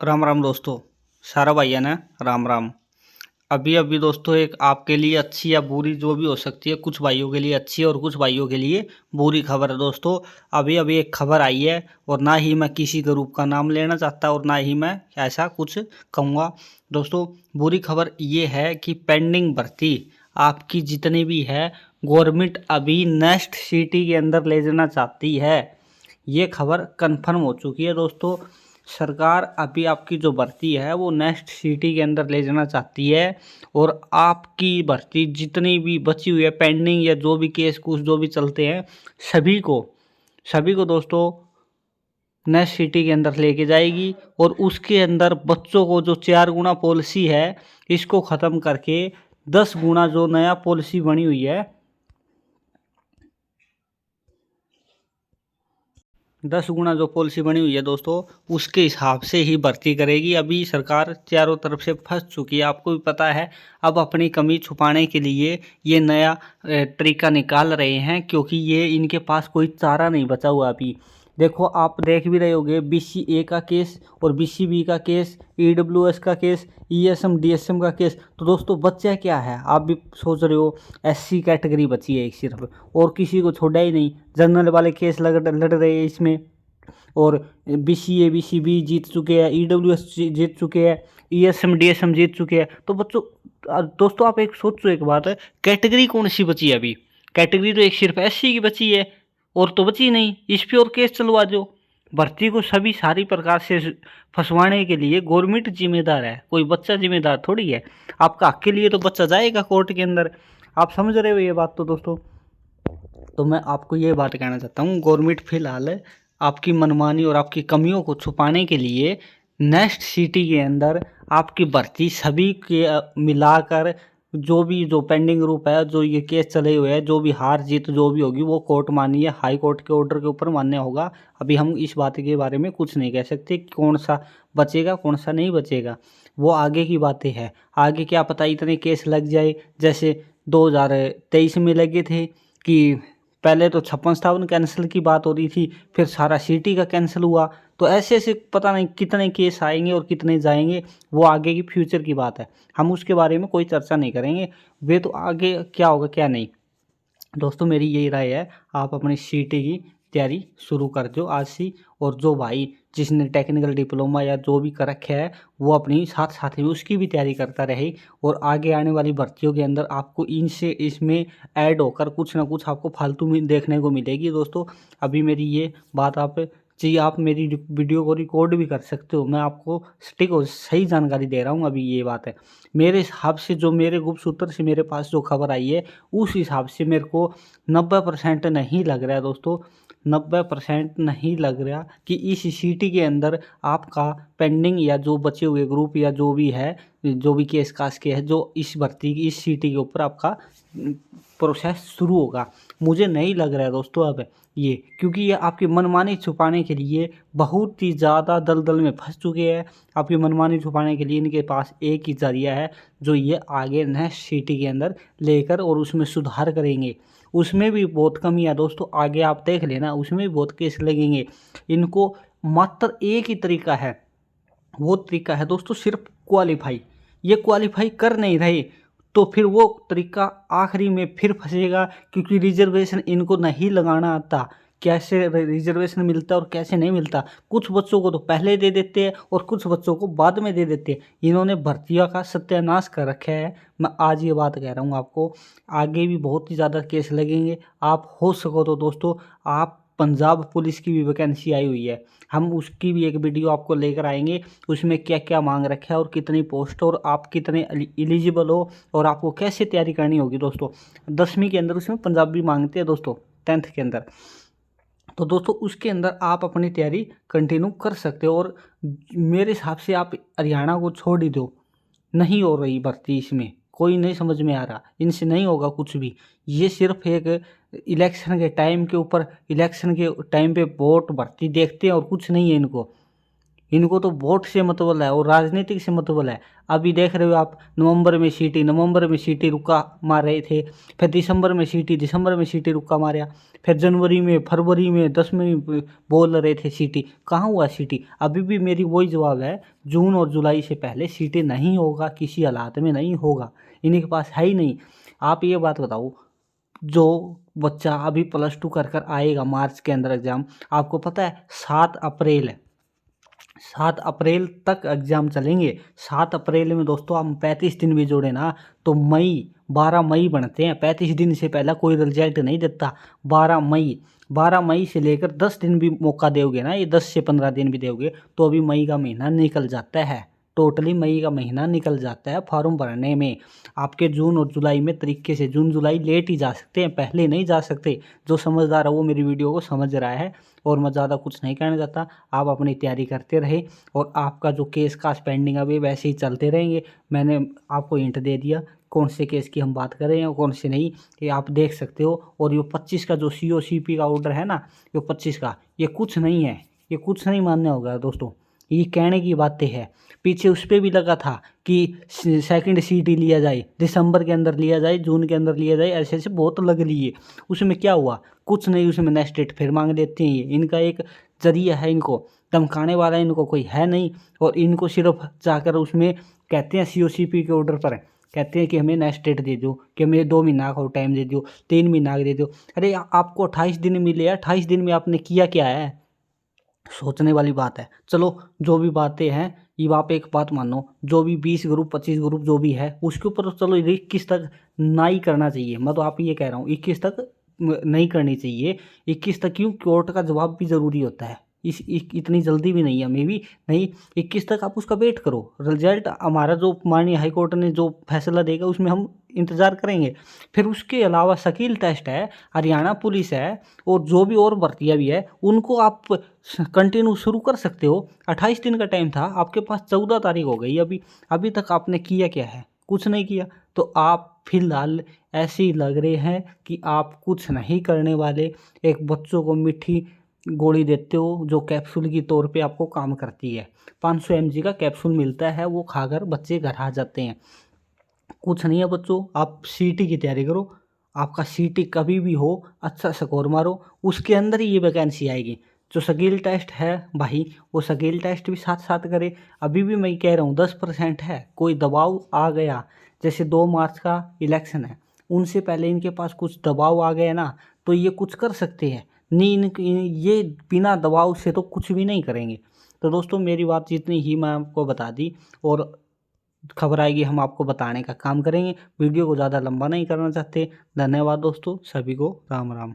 राम राम दोस्तों। सारा भाइयों ने राम राम। अभी अभी दोस्तों एक आपके लिए अच्छी या बुरी जो भी हो सकती है, कुछ भाइयों के लिए अच्छी और कुछ भाइयों के लिए बुरी खबर है दोस्तों। अभी अभी एक खबर आई है और ना ही मैं किसी ग्रुप का नाम लेना चाहता और ना ही मैं ऐसा कुछ कहूँगा। दोस्तों बुरी खबर ये है कि पेंडिंग भर्ती आपकी जितनी भी है गवर्नमेंट अभी नेक्स्ट सिटी के अंदर ले जाना चाहती है। ये खबर कंफर्म हो चुकी है दोस्तों। सरकार अभी आपकी जो भर्ती है वो नेक्स्ट सिटी के अंदर ले जाना चाहती है और आपकी भर्ती जितनी भी बची हुई है पेंडिंग या जो भी केस कुछ जो भी चलते हैं सभी को दोस्तों नेक्स्ट सिटी के अंदर लेके जाएगी और उसके अंदर बच्चों को जो 4 गुना पॉलिसी है इसको ख़त्म करके 10 गुना जो नया पॉलिसी बनी हुई है 10 गुना जो पॉलिसी बनी हुई है दोस्तों उसके हिसाब से ही भर्ती करेगी। अभी सरकार चारों तरफ से फंस चुकी है, आपको भी पता है। अब अपनी कमी छुपाने के लिए ये नया तरीका निकाल रहे हैं क्योंकि ये इनके पास कोई चारा नहीं बचा हुआ। अभी देखो आप देख भी रहे होगे BCA का केस और BCB का केस, EWS का केस, ESM DSM का केस। तो दोस्तों बच्चा क्या है आप भी सोच रहे हो, SC कैटेगरी बची है एक सिर्फ और किसी को छोड़ा ही नहीं। जनरल वाले केस लड़ रहे हैं इसमें और BCA BCB जीत चुके हैं, EWS जीत चुके हैं, ESM DSM जीत चुके हैं। तो बच्चों दोस्तों आप एक सोचो, एक बात है, कैटेगरी कौन सी बची है? अभी कैटेगरी तो एक सिर्फ SC की बची है और तो बची नहीं। इस पे और केस चलवा दो। भर्ती को सभी सारी प्रकार से फंसवाने के लिए गवर्नमेंट जिम्मेदार है, कोई बच्चा जिम्मेदार थोड़ी है। आपका हक के लिए तो बच्चा जाएगा कोर्ट के अंदर। आप समझ रहे हो ये बात? तो दोस्तों तो मैं आपको ये बात कहना चाहता हूँ, गवर्नमेंट फिलहाल आपकी मनमानी और आपकी कमियों को छुपाने के लिए नेक्स्ट सिटी के अंदर आपकी भर्ती सभी के मिलाकर जो पेंडिंग ग्रुप है, जो ये केस चले हुए हैं, जो भी हार जीत जो भी होगी वो कोर्ट मानिए, हाई कोर्ट के ऑर्डर के ऊपर मान्य होगा। अभी हम इस बात के बारे में कुछ नहीं कह सकते कि कौन सा बचेगा कौन सा नहीं बचेगा, वो आगे की बातें हैं। आगे क्या पता इतने केस लग जाए जैसे 2023 में लगे थे कि पहले तो 56-57 कैंसिल की बात हो रही थी, फिर सारा सिटी का कैंसिल हुआ। तो ऐसे ऐसे पता नहीं कितने केस आएंगे और कितने जाएंगे, वो आगे की फ्यूचर की बात है। हम उसके बारे में कोई चर्चा नहीं करेंगे, वे तो आगे क्या होगा क्या नहीं। दोस्तों मेरी यही राय है, आप अपनी सीटी की तैयारी शुरू कर दो आज से। और जो भाई जिसने टेक्निकल डिप्लोमा या जो भी कर रखा है वो अपनी साथ साथ में उसकी भी तैयारी करता रहे और आगे आने वाली भर्तियों के अंदर आपको इनसे इसमें ऐड होकर कुछ ना कुछ आपको फालतू में देखने को मिलेगी। दोस्तों अभी मेरी ये बात आप चाहिए, आप मेरी वीडियो को रिकॉर्ड भी कर सकते हो, मैं आपको सटीक और सही जानकारी दे रहा हूँ। अभी ये बात है मेरे हिसाब से, जो मेरे गुप्त सूत्र से मेरे पास जो खबर आई है उस हिसाब से मेरे को 90% नहीं लग रहा है दोस्तों, 90% नहीं लग रहा कि इस सिटी के अंदर आपका पेंडिंग या जो बचे हुए ग्रुप या जो भी है, जो भी केस कास के है, जो इस भर्ती की इस सिटी के ऊपर आपका प्रोसेस शुरू होगा। मुझे नहीं लग रहा है दोस्तों अब ये, क्योंकि ये आपकी मनमानी छुपाने के लिए बहुत ही ज़्यादा दलदल में फंस चुके हैं। आपकी मनमानी छुपाने के लिए इनके पास एक ही जरिया है जो ये आगे नेक्स्ट सिटी के अंदर लेकर और उसमें सुधार करेंगे। उसमें भी बहुत कमी है दोस्तों, आगे आप देख लेना, उसमें भी बहुत केस लगेंगे। इनको मात्र एक ही तरीका है, वो तरीका है दोस्तों सिर्फ क्वालिफाई। ये क्वालिफाई कर नहीं रहे तो फिर वो तरीका आखिरी में फिर फंसेगा, क्योंकि रिजर्वेशन इनको नहीं लगाना आता। कैसे रिजर्वेशन मिलता है और कैसे नहीं मिलता, कुछ बच्चों को तो पहले दे देते हैं और कुछ बच्चों को बाद में दे देते हैं। इन्होंने भर्तियों का सत्यानाश कर रखा है। मैं आज ये बात कह रहा हूँ आपको, आगे भी बहुत ही ज़्यादा केस लगेंगे। आप हो सको तो दोस्तों आप, पंजाब पुलिस की भी वैकेंसी आई हुई है, हम उसकी भी एक वीडियो आपको लेकर आएंगे। उसमें क्या क्या मांग रखा है और कितनी पोस्ट और आप कितने एलिजिबल हो और आपको कैसे तैयारी करनी होगी। दोस्तों 10वीं के अंदर उसमें पंजाबी मांगते हैं दोस्तों, 10th के अंदर। तो दोस्तों उसके अंदर आप अपनी तैयारी कंटिन्यू कर सकते हो। और मेरे हिसाब से आप हरियाणा को छोड़ ही दो, नहीं हो रही भर्ती इसमें, कोई नहीं समझ में आ रहा, इनसे नहीं होगा कुछ भी। ये सिर्फ एक इलेक्शन के टाइम के ऊपर, इलेक्शन के टाइम पे वोट भर्ती देखते हैं और कुछ नहीं है इनको। इनको तो वोट से मतलब है और राजनीतिक से मतलब है। अभी देख रहे हो आप, नवंबर में सीटी रुका मार रहे थे, फिर दिसंबर में सीटी रुका मारा, फिर जनवरी में, फरवरी में, 10 में बोल रहे थे सीटी। कहाँ हुआ सीटी? अभी भी मेरी वही जवाब है, जून और जुलाई से पहले सीटी नहीं होगा, किसी हालात में नहीं होगा, इन्हीं के पास है ही नहीं। आप ये बात बताओ, जो बच्चा अभी +2 कर आएगा मार्च के अंदर एग्ज़ाम, आपको पता है 7 अप्रैल है, 7 अप्रैल तक एग्ज़ाम चलेंगे। 7 अप्रैल में दोस्तों हम 35 दिन भी जोड़े ना तो 12 मई बनते हैं। 35 दिन से पहले कोई रिजल्ट नहीं देता। 12 मई से लेकर 10 दिन भी मौका दोगे ना, ये 10 से 15 दिन भी दोगे तो अभी मई का महीना निकल जाता है। टोटली मई का महीना निकल जाता है फॉर्म भरने में। आपके जून और जुलाई में तरीके से, जून जुलाई लेट ही जा सकते हैं, पहले नहीं जा सकते। जो समझदार है वो मेरी वीडियो को समझ रहा है, और मैं ज़्यादा कुछ नहीं कहना चाहता। आप अपनी तैयारी करते रहे, और आपका जो केस का पेंडिंग अभी वैसे ही चलते रहेंगे। मैंने आपको हिंट दे दिया कौन से केस की हम बात कर रहे हैं और कौन से नहीं, ये आप देख सकते हो। और ये 25 का जो COCP का ऑर्डर है ना, ये 25 का, ये कुछ नहीं है, ये कुछ नहीं मान्य होगा दोस्तों, ये कहने की बातें हैं। पीछे उस पर भी लगा था कि सेकंड सीटी लिया जाए, दिसंबर के अंदर लिया जाए, जून के अंदर लिया जाए, ऐसे ऐसे बहुत लग लिए। उसमें क्या हुआ? कुछ नहीं, उसमें नेक्स्ट डेट फिर मांग देते हैं। ये इनका एक जरिया है, इनको धमकाने वाला इनको कोई है नहीं, और इनको सिर्फ जाकर उसमें कहते हैं COCP के ऑर्डर पर कहते हैं कि हमें नेक्स्ट डेट दे दो, कि हमें 2 महीना का टाइम दे दो, 3 महीना का दे दो। अरे आपको 28 दिन मिले, 28 दिन में आपने किया क्या है? सोचने वाली बात है। चलो जो भी बातें हैं, ये आप एक बात मानो, जो भी 20 ग्रुप 25 ग्रुप जो भी है उसके ऊपर तो चलो 21 तक नहीं करना चाहिए। मैं तो आप ये कह रहा हूँ 21 तक नहीं करनी चाहिए। 21 तक क्यों? कोर्ट का जवाब भी ज़रूरी होता है, इतनी जल्दी भी नहीं है, मे भी नहीं। 21 तक आप उसका वेट करो, रिजल्ट हमारा जो माननीय हाई कोर्ट ने जो फैसला देगा उसमें हम इंतज़ार करेंगे। फिर उसके अलावा शकील टेस्ट है, हरियाणा पुलिस है, और जो भी और भर्तियाँ भी है उनको आप कंटिन्यू शुरू कर सकते हो। 28 दिन का टाइम था, आपके पास 14 तारीख हो गई, अभी तक आपने किया क्या है? कुछ नहीं किया। तो आप फिलहाल ऐसे ही लग रहे हैं कि आप कुछ नहीं करने वाले। एक बच्चों को मीठी गोली देते हो जो कैप्सूल की तौर पे आपको काम करती है। 500 mg का कैप्सूल मिलता है, वो खाकर बच्चे घर आ जाते हैं। कुछ नहीं है बच्चों, आप सीटी की तैयारी करो। आपका सीटी कभी भी हो, अच्छा स्कोर मारो, उसके अंदर ही ये वैकेंसी आएगी। जो स्किल टेस्ट है भाई, वो स्किल टेस्ट भी साथ साथ करे। अभी भी मैं कह रहा हूँ 10% है, कोई दबाव आ गया, जैसे 2 मार्च का इलेक्शन है, उनसे पहले इनके पास कुछ दबाव आ गया ना, तो ये कुछ कर सकते हैं। नहीं, ये बिना दबाव से तो कुछ भी नहीं करेंगे। तो दोस्तों मेरी बात जितनी ही मैं आपको बता दी, और खबर आएगी हम आपको बताने का काम करेंगे। वीडियो को ज़्यादा लंबा नहीं करना चाहते। धन्यवाद दोस्तों, सभी को राम राम।